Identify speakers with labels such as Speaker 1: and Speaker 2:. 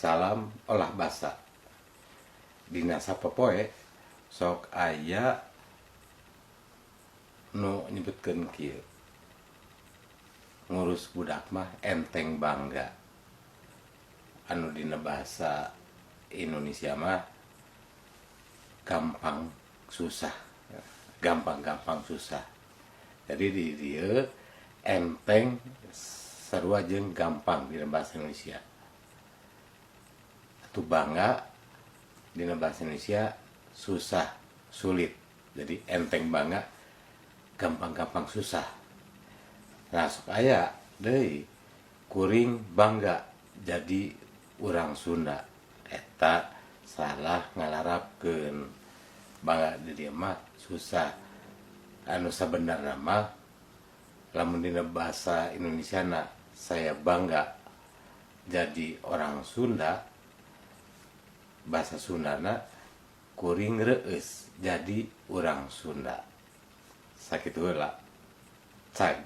Speaker 1: salam olah basa dina sapopoe sok aya nu nyebutkeun kieu ngurus budak mah enteng bangga anu dina bahasa Indonesia mah gampang susah gampang susah jadi di dieu enteng sarua jeung gampang dina bahasa Indonesia atuh bangga dina bahasa Indonesia susah sulit jadi enteng bangga gampang susah. Nah sok aya deui kuring bangga jadi urang Sunda eta salah ngalarapkeun bangga di dieu mah susah anu sabenerna mah lamun dina bahasa Indonesia na saya bangga jadi orang Sunda bahasa Sundana kuring reueus jadi urang Sunda sakitu heula cai